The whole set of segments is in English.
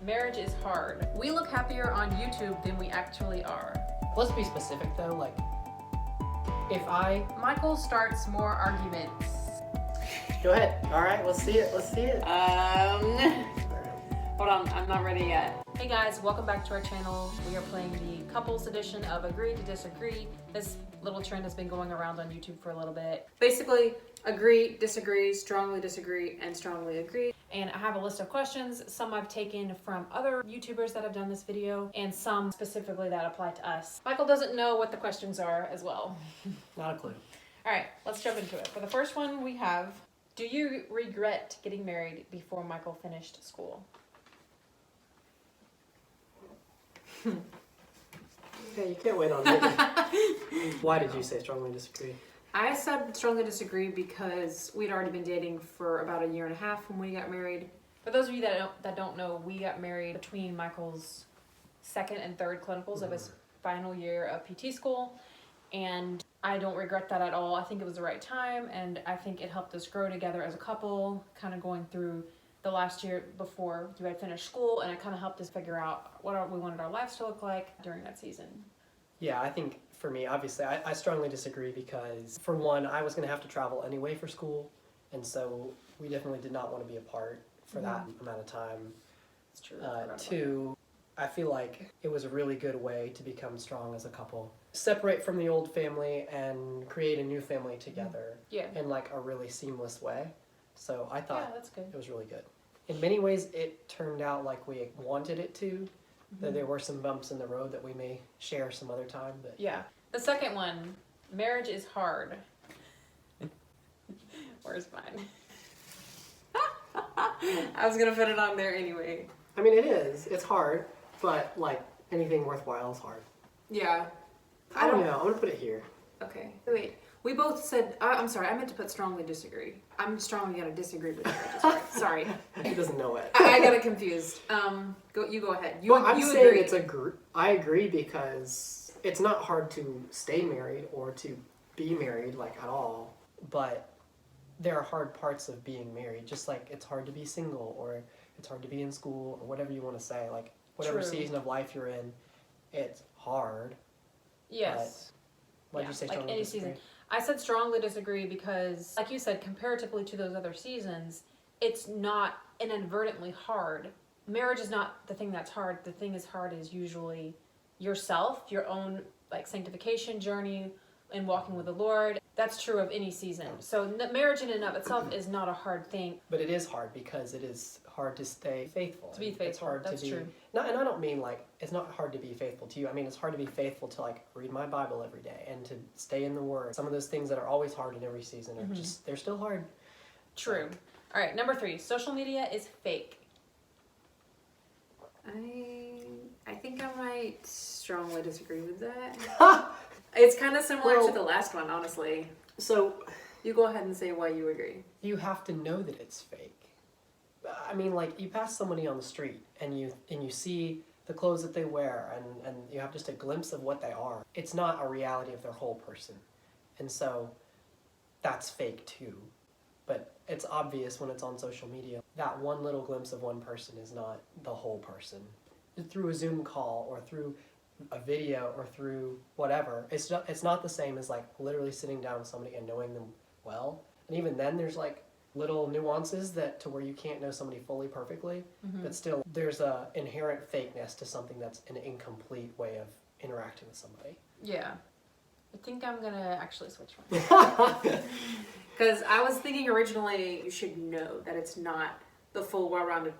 Marriage is hard. We look happier on YouTube than we actually are. Let's be specific though, like, Michael starts more arguments. Go ahead. All right, let's see it. Hold on, I'm not ready yet. Hey guys, welcome back to our channel. We are playing the couples edition of Agree to Disagree. This little trend has been going around on YouTube for a little bit. Basically, agree, disagree, strongly, and strongly agree. And I have a list of questions. Some I've taken from other YouTubers that have done this video, and some specifically that apply to us. Michael doesn't know what the questions are as well. Not a clue. All right, let's jump into it. For the first one we have, do you regret getting married before Michael finished school? Okay, you can't wait on me. Why did you say strongly disagree? I said strongly disagree because we'd already been dating for about a year and a half when we got married. For those of you that don't know, we got married between Michael's second and third clinicals of his final year of PT school, and I don't regret that at all. I think it was the right time, and I think it helped us grow together as a couple, kind of going through the last year before you had finished school, and it kind of helped us figure out what we wanted our lives to look like during that season. Yeah, I think for me, obviously, I strongly disagree because, for one, I was going to have to travel anyway for school, and so we definitely did not want to be apart for that amount of time. It's true. Two, I feel like it was a really good way to become strong as a couple. Separate from the old family and create a new family together in like a really seamless way. So I thought that's good. It was really good. In many ways, it turned out like we wanted it to. Though there were some bumps in the road that we may share some other time. But yeah. The second one, marriage is hard. Where's mine? I was gonna put it on there anyway. I mean, it is. It's hard, but like anything worthwhile is hard. Yeah. I don't know. I'm gonna put it here. Okay. Wait. We both said, I'm sorry, I meant to put strongly disagree. I'm strongly gonna disagree with marriage. Sorry. He doesn't know it. I got it confused. You go ahead. I'm saying I agree because it's not hard to stay married or to be married, like, at all. But there are hard parts of being married, just like it's hard to be single or it's hard to be in school or whatever you want to say. Like, whatever season of life you're in, it's hard. Yes. Why did you say strongly like any disagree? season. I said strongly disagree because, like you said, comparatively to those other seasons, it's not inadvertently hard. Marriage is not the thing that's hard. The thing that's hard is usually yourself, your own like sanctification journey and walking with the Lord. That's true of any season. So marriage in and of itself is not a hard thing. But it is hard because it is hard to stay faithful. To be faithful, it's hard that's to be, true. And I don't mean like, it's not hard to be faithful to you. I mean, it's hard to be faithful to like read my Bible every day and to stay in the Word. Some of those things that are always hard in every season are just, they're still hard. True. All right, number 3, social media is fake. I think I might strongly disagree with that. It's kind of similar to the last one, honestly. So You go ahead and say why you agree. you have to know that it's fake. I mean, like, you pass somebody on the street and you see the clothes that they wear and you have just a glimpse of what they are. It's not a reality of their whole person. And so that's fake too. But it's obvious when it's on social media. That one little glimpse of one person is not the whole person. Through a Zoom call or through a video or through whatever, it's not the same as like literally sitting down with somebody and knowing them well. And even then there's like little nuances that to where you can't know somebody fully perfectly, but still there's a inherent fakeness to something that's an incomplete way of interacting with somebody. Yeah. I think I'm gonna actually switch one. Because I was thinking originally you should know that it's not the full well-rounded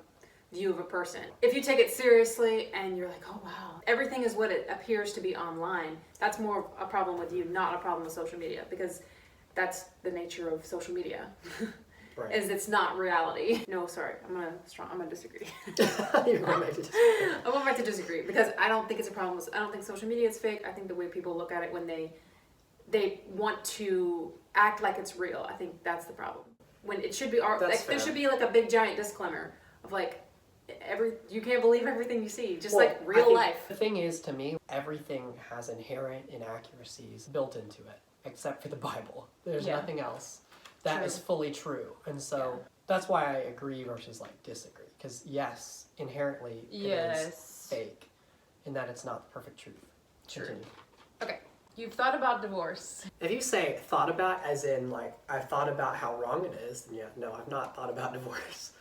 view of a person. If you take it seriously and you're like, oh wow, everything is what it appears to be online, that's more a problem with you, not a problem with social media, because that's the nature of social media. Right. Is it's not reality. No, sorry, I'm gonna disagree. You're going to disagree. I'm going back to disagree because I don't think it's a problem. I don't think social media is fake. I think the way people look at it when they want to act like it's real, I think that's the problem. When it should be, there should be like a big giant disclaimer of like, you can't believe everything you see, just like real life. The thing is, to me, everything has inherent inaccuracies built into it, except for the Bible. There's nothing else that is fully true. And so that's why I agree versus like disagree. Because yes, inherently it is fake in that it's not the perfect truth. True. Continue. Okay. You've thought about divorce. If you say thought about as in like I've thought about how wrong it is, then yeah, no, I've not thought about divorce.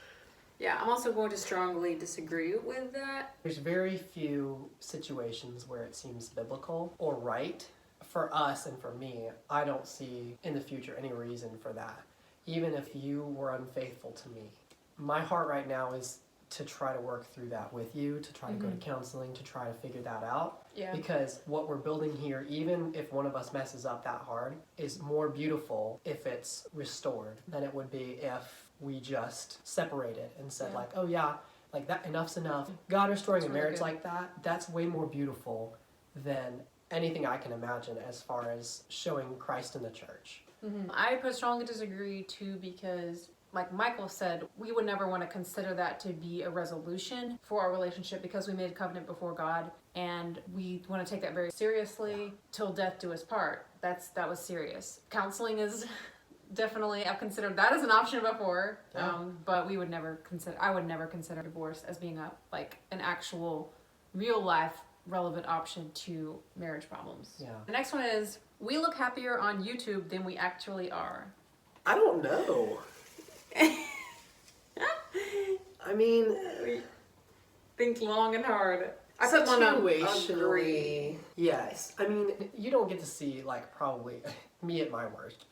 Yeah, I'm also going to strongly disagree with that. There's very few situations where it seems biblical or right. For us and for me, I don't see in the future any reason for that. Even if you were unfaithful to me. My heart right now is to try to work through that with you, to try to go to counseling, to try to figure that out. Yeah. Because what we're building here, even if one of us messes up that hard, is more beautiful if it's restored than it would be if we just separated and said like, oh yeah, like that, enough's enough. God restoring a marriage like that, that's way more beautiful than anything I can imagine as far as showing Christ in the church. I strongly disagree too, because like Michael said, we would never want to consider that to be a resolution for our relationship because we made a covenant before God and we want to take that very seriously till death do us part. That was serious. Counseling is definitely, I've considered that as an option before, but we would never consider, I would never consider divorce as being an actual real life relevant option to marriage problems. Yeah. The next one is, we look happier on YouTube than we actually are. I don't know. I mean, Think long and hard. I put one on agree. situationally, yes. I mean, you don't get to see, like, probably me at my worst.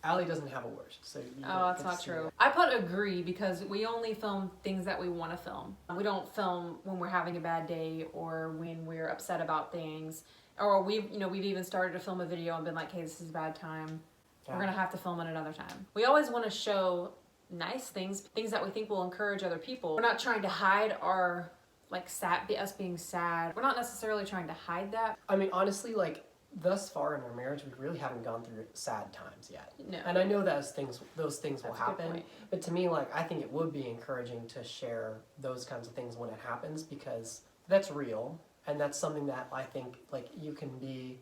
Allie doesn't have a worst, so you don't Oh, that's get to not see true. it. I put agree because we only film things that we want to film. We don't film when we're having a bad day or when we're upset about things. Or we've even started to film a video and been like, hey, this is a bad time. Yeah. We're going to have to film it another time. We always want to show nice things that we think will encourage other people. We're not trying to hide our, us being sad. We're not necessarily trying to hide that. I mean, honestly, like, thus far in our marriage, we really haven't gone through sad times yet. No. And I know those things will That's a good happen. point. But to me, like, I think it would be encouraging to share those kinds of things when it happens because that's real. And that's something that I think, like, you can be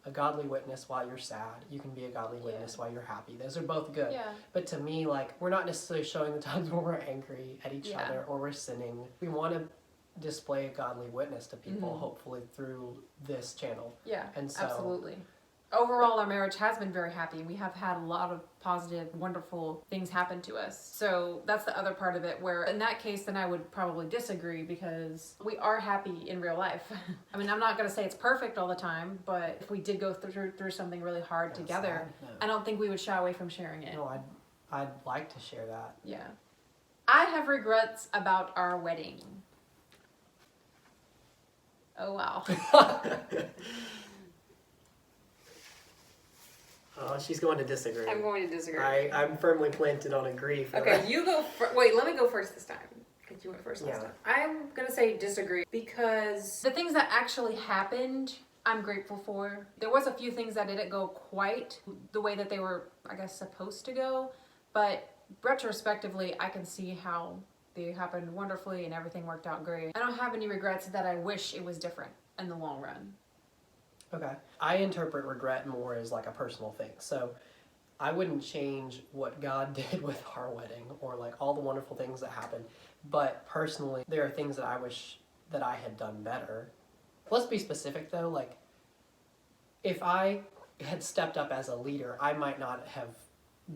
a godly witness while you're sad. You can be a godly witness while you're happy. Those are both good. Yeah. But to me, like, we're not necessarily showing the times when we're angry at each other or we're sinning. We want to display a godly witness to people, hopefully, through this channel. Yeah, And so, absolutely. Overall, our marriage has been very happy. We have had a lot of positive, wonderful things happen to us. So that's the other part of it where in that case, then I would probably disagree because we are happy in real life. I mean, I'm not going to say it's perfect all the time, but if we did go through something really hard together, I don't think we would shy away from sharing it. No, I'd like to share that. Yeah. I have regrets about our wedding. Oh, wow. Oh, she's going to disagree. I'm going to disagree. I'm firmly planted on agree for Okay, that. you go wait, let me go first this time. Because you went first last Yeah. time. I'm going to say disagree because The things that actually happened, I'm grateful for. There was a few things that didn't go quite the way that they were, I guess, supposed to go. But retrospectively, I can see how they happened wonderfully and everything worked out great. I don't have any regrets that I wish it was different in the long run. Okay. I interpret regret more as like a personal thing. So I wouldn't change what God did with our wedding or like all the wonderful things that happened. But personally, there are things that I wish that I had done better. Let's be specific though. Like if I had stepped up as a leader, I might not have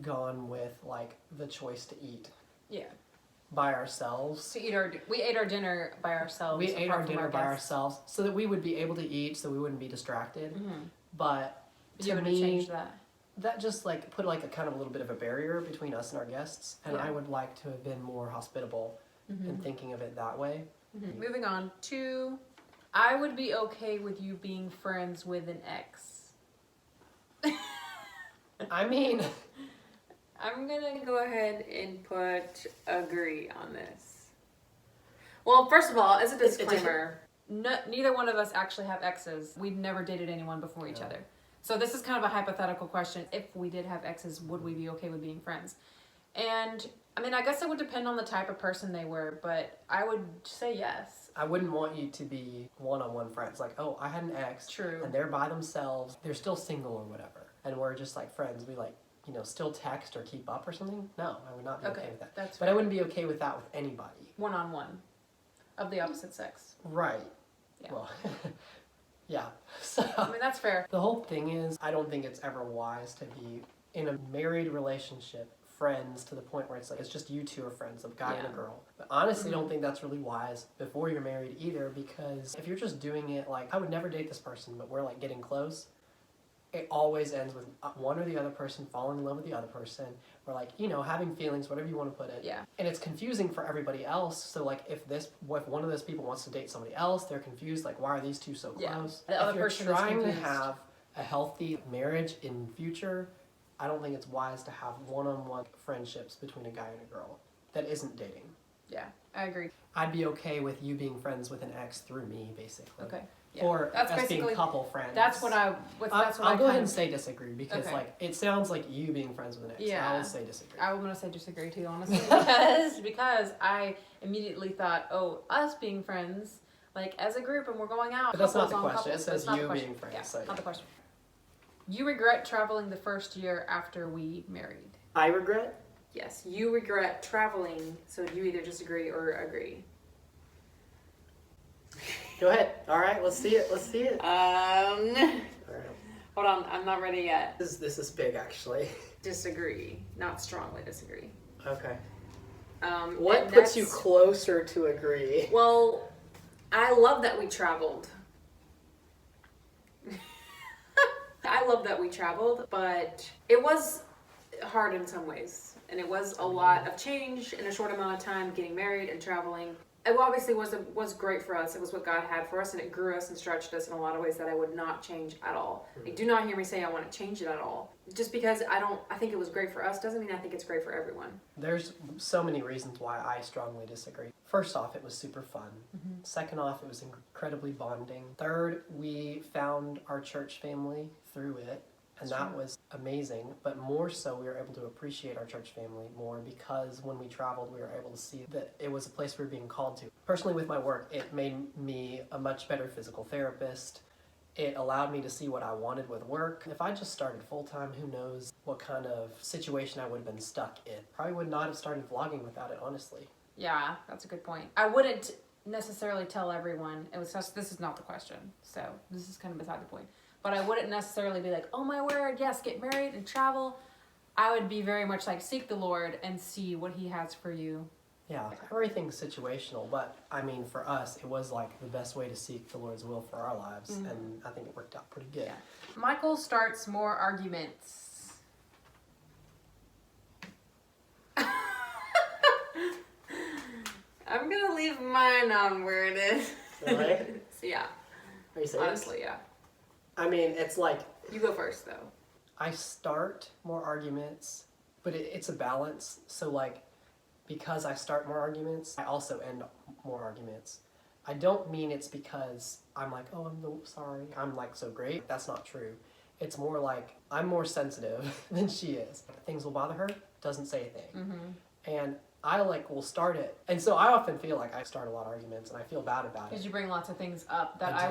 gone with like the choice to eat Yeah. by ourselves. We ate our dinner by ourselves. We ate apart our from dinner by guests. ourselves so that we would be able to eat, so we wouldn't be distracted. But You to would have me, changed that. that just like put like a kind of a little bit of a barrier between us and our guests, and Yeah. I would like to have been more hospitable in thinking of it that way. Moving on to, I would be okay with you being friends with an ex. I mean, I'm gonna go ahead and put agree on this. Well, first of all, as a disclaimer, No, neither one of us actually have exes. We've never dated anyone before each other. So this is kind of a hypothetical question. If we did have exes, would we be okay with being friends? And I mean, I guess it would depend on the type of person they were, but I would say yes. I wouldn't want you to be one-on-one friends. Like, oh, I had an ex, True. and they're by themselves. They're still single or whatever, and we're just like friends. We like still text or keep up or something, no, I would not be okay with that. That's But I wouldn't be okay with that with anybody. one-on-one of the opposite sex. Right. Yeah. Well, yeah. So I mean, that's fair. the whole thing is, I don't think it's ever wise to be in a married relationship, friends to the point where it's like it's just you two are friends, a guy and a girl. But honestly, don't think that's really wise before you're married either, because if you're just doing it like, I would never date this person, but we're like getting close, it always ends with one or the other person falling in love with the other person, or like, having feelings, whatever you want to put it. Yeah. And it's confusing for everybody else. So like, if one of those people wants to date somebody else, they're confused. Like, why are these two so close? The other if you're person is trying to confused. have a healthy marriage in future, I don't think it's wise to have one-on-one friendships between a guy and a girl that isn't dating. Yeah, I agree. I'd be okay with you being friends with an ex through me, basically. Okay. Yeah. Or That's us being basically- couple friends. That's what I'll go ahead and of, say disagree, because Okay. like it sounds like you being friends with an ex. Yeah. I will say disagree. I'm gonna say disagree too, honestly, because I immediately thought, oh, us being friends, like as a group, and we're going out. But that's not couples the on question. It couples. says That's not the you question. being friends, Yeah, so not yeah. the question. You regret traveling the first year after we married. I regret? Yes, you regret traveling, so you either disagree or agree. Go ahead. All right, let's see it. Let's see it. All right. Hold on, I'm not ready yet. This is big, actually. Disagree, not strongly disagree. Okay. What What puts you closer to agree? Well, I love that we traveled. I love that we traveled, but it was hard in some ways. And it was a lot of change in a short amount of time, getting married and traveling. It obviously was great for us. It was what God had for us, and it grew us and stretched us in a lot of ways that I would not change at all. Like, do not hear me say I want to change it at all. Just because I think it was great for us doesn't mean I think it's great for everyone. There's so many reasons why I strongly disagree. First off, it was super fun. Second off, it was incredibly bonding. Third, we found our church family through it, and that was amazing. But more so, we were able to appreciate our church family more, because when we traveled, we were able to see that it was a place we were being called to. Personally, with my work, it made me a much better physical therapist. It allowed me to see what I wanted with work. If I just started full-time, who knows what kind of situation I would have been stuck in. Probably would not have started vlogging without it, honestly. Yeah, that's a good point. I wouldn't necessarily tell everyone. It was just, this is not the question, so this is kind of beside the point. But I wouldn't necessarily be like, oh my word, yes, get married and travel. I would be very much like, seek the Lord and see what He has for you. Yeah, everything's situational, but I mean, for us, it was like the best way to seek the Lord's will for our lives, and I think it worked out pretty good. Yeah. Michael starts more arguments. I'm gonna leave mine on where it is. Really? So yeah, Are you serious? honestly, yeah. I mean, it's like, You go first, though. I start more arguments, but it's a balance. So like, because I start more arguments, I also end more arguments. I don't mean it's because I'm like, oh, sorry, I'm like so great. That's not true. It's more like I'm more sensitive than she is. Things will bother her, doesn't say a thing. And I will start it. And so I often feel like I start a lot of arguments and I feel bad about it. Because you bring lots of things up that I I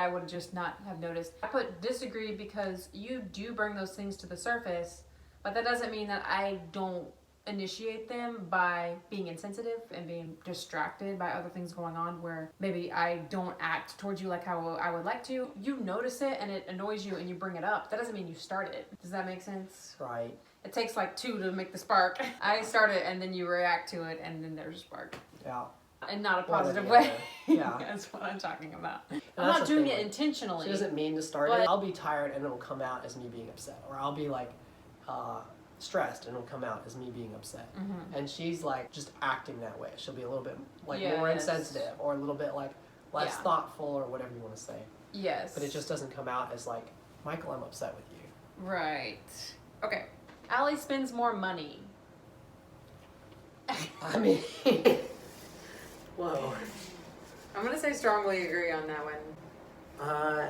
do. would just not have noticed. I put disagree because you do bring those things to the surface, but that doesn't mean that I don't initiate them by being insensitive and being distracted by other things going on where maybe I don't act towards you like how I would like to. You notice it and it annoys you and you bring it up. That doesn't mean you start it. Does that make sense? Right. It takes like two to make the spark. I start it and then you react to it and then there's a spark. Yeah. And not a One or positive the way. other. Yeah. That's what I'm talking about. I'm that's not the doing thing, it like, intentionally. She doesn't mean to start But- it. I'll be tired and it'll come out as me being upset. Or I'll be like stressed and it'll come out as me being upset. And she's like just acting that way. She'll be a little bit like more Yes. insensitive or a little bit like less Yeah. thoughtful or whatever you want to say. Yes. But it just doesn't come out as like, Michael, I'm upset with you. Right. Okay. Allie spends more money. I mean, whoa. I'm gonna say strongly agree on that one.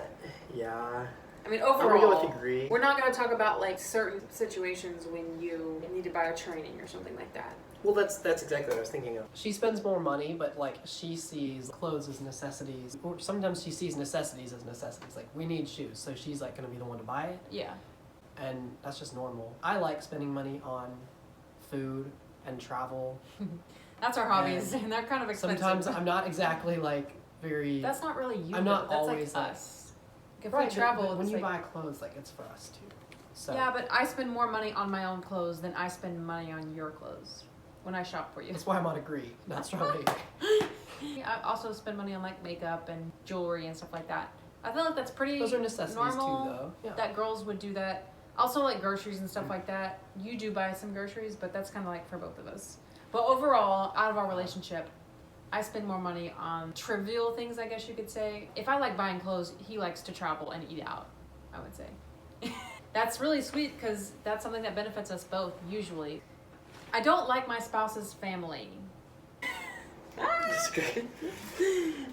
Yeah. I mean, I'm overall, gonna go with agree. we're not gonna talk about like certain situations when you need to buy a training or something like that. Well, that's exactly what I was thinking of. She spends more money, but like she sees clothes as necessities, or sometimes she sees necessities as necessities. Like we need shoes, so she's like gonna be the one to buy it. Yeah. and that's just normal. I like spending money on food and travel. That's our hobbies, and they're kind of expensive. Sometimes I'm not exactly like very. That's not really you. I'm not though. That's always like like us. If right, we travel, but when it's you like, buy clothes, like it's for us too. So Yeah, but I spend more money on my own clothes than I spend money on your clothes when I shop for you. that's why I'm on Agree, not Strawberry. I also spend money on like makeup and jewelry and stuff like that. I feel like that's pretty Those are necessities normal too, though. Yeah. that girls would do that. Also like groceries and stuff like that. You do buy some groceries, but that's kind of like for both of us. But overall, out of our relationship, I spend more money on trivial things, I guess you could say. If I like buying clothes, he likes to travel and eat out, I would say. That's really sweet because that's something that benefits us both, usually. I don't like my spouse's family.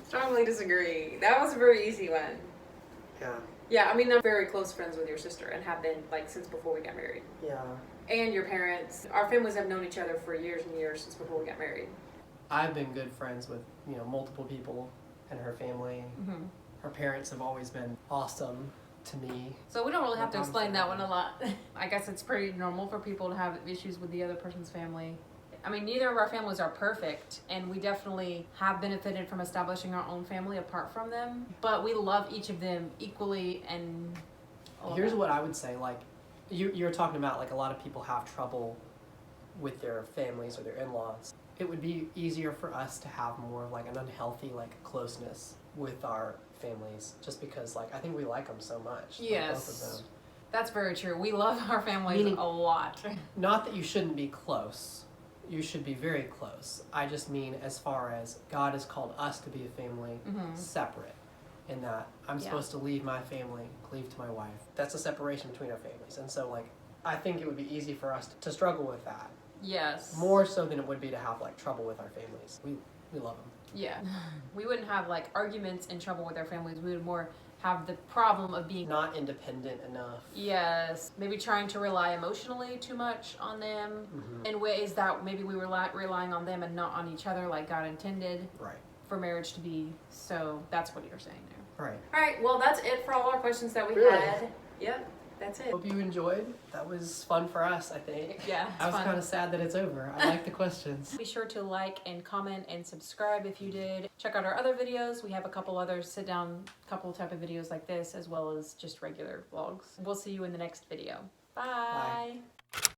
Strongly disagree. That was a very easy one. Yeah. Yeah, I mean, I'm very close friends with your sister and have been like since before we got married. Yeah. And your parents. Our families have known each other for years and years since before we got married. I've been good friends with, multiple people and her family. Mm-hmm. Her parents have always been awesome to me. So we don't really have to No explain problem. that one a lot. I guess it's pretty normal for people to have issues with the other person's family. I mean, neither of our families are perfect, and we definitely have benefited from establishing our own family apart from them. But we love each of them equally, and all of Here's that. what I would say, like, you're talking about, like, a lot of people have trouble with their families or their in-laws. It would be easier for us to have more of, like, an unhealthy, like, closeness with our families, just because, like, I think we like them so much. like, both of Yes. them. That's very true. We love our families Meaning- a lot. Not that you shouldn't be close. You should be very close. I just mean as far as God has called us to be a family Mhm. separate, in that I'm Yeah. supposed to leave my family, cleave to my wife. That's a separation between our families. And so, like, I think it would be easy for us to struggle with that. Yes. More so than it would be to have, like, trouble with our families. We love them. Yeah. We wouldn't have like arguments and trouble with our families. We would more have the problem of being Not independent enough. yes, maybe trying to rely emotionally too much on them Mhm. in ways that maybe we were relying on them and not on each other like God intended Right. for marriage to be. So that's what you're saying there. Right. All right, well, that's it for all our questions that we Really? had. Yep, that's it. Hope you enjoyed. That was fun for us, I think. Yeah, it's I was fun. kind of sad that it's over. I like the questions. Be sure to like and comment and subscribe if you did. Check out our other videos. We have a couple other sit down, couple type of videos like this, as well as just regular vlogs. We'll see you in the next video. Bye. Bye.